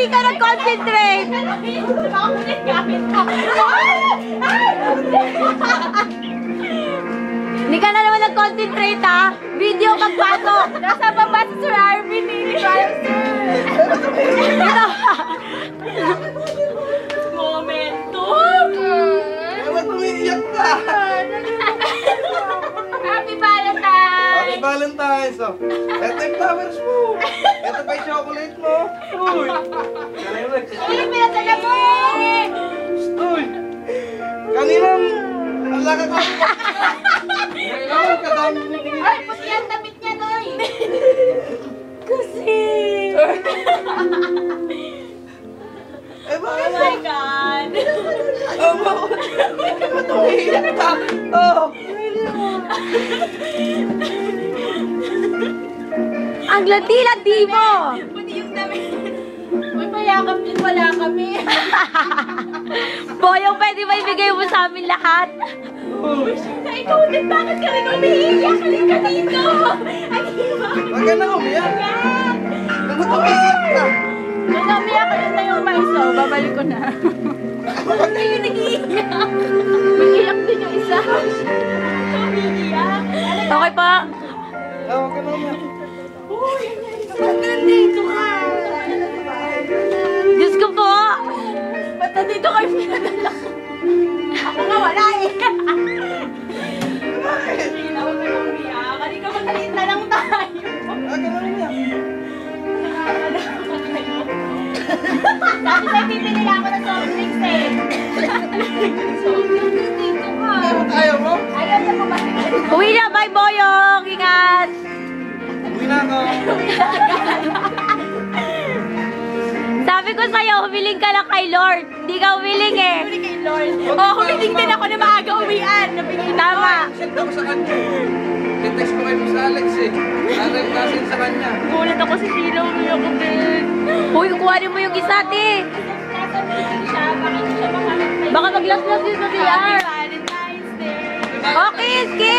hindi ka nag-concentrate. Hindi ka na naman nag-concentrate, ha? Video pagpasok. Nasa baba si Sir Arvin, hindi tayo, sir. Ito. Momentum. Ba't umiiyak ka? Happy Valentine's. Happy Valentine's. Oh. Ito yung flowers mo. Ito pa yung chocolate mo. Uy. Uy, pinatala mo. Uy. Kaninang ang laka ka. Ngayon, kadami mo. Ay, pati ang damit niya, Noy. Kasi. Eh, bakit? Oh my God. Oh, ba't umiiyak ka? Oh. Ang lati-lati mo. Pati yung damit. Uy, mayakap din wala kami. Boyong, pwede ba ibigay mo sa amin lahat? Na ikaw din, bakit ka rin umiiyak? Halika dito. Huwag ka na umiyak. Ba't umiiyak ka? Nung umiyak ka na yung maiso, babalik ko na. Bakit kayo nag-iiyak? Mag-iyak din yung isa. Umiiyak. Okay pa. Huwag ka na umiyak. Uy, ba't nandito ka? Diyos ko po. Ba't nandito kayo pinadala ko? Ako nga wala eh. Hindi na ako umiyak. Halika magkalit na lang tayo. Huwag ka na umiyak. Nakakalawa kayo. Dati tayo pipili ako ng soft drinks eh. Soft drinks dito ka. Ba't ayaw mo? Ayaw na pumasok. Uwi na, bye, Boyong. Ingat. Uwi na ako. Sabi ko sa'yo, humiling ka lang kay Lord. Hindi ka humiling eh. Huli kay Lord. Oh, humiling din ako na maaga uwian. Nabigay Tama. Send ako sa kanya. Text ko kayo sa Alex eh. Alex nasin sa kanya. Gulat ako si Sino, umiyak ko din. Uy, kuhanin mo yung isa, te. Nasa meeting siya. Bakit siya makamit? Baka maglaslas yun sa Happy DR. Valentine's Day. Okay, skip.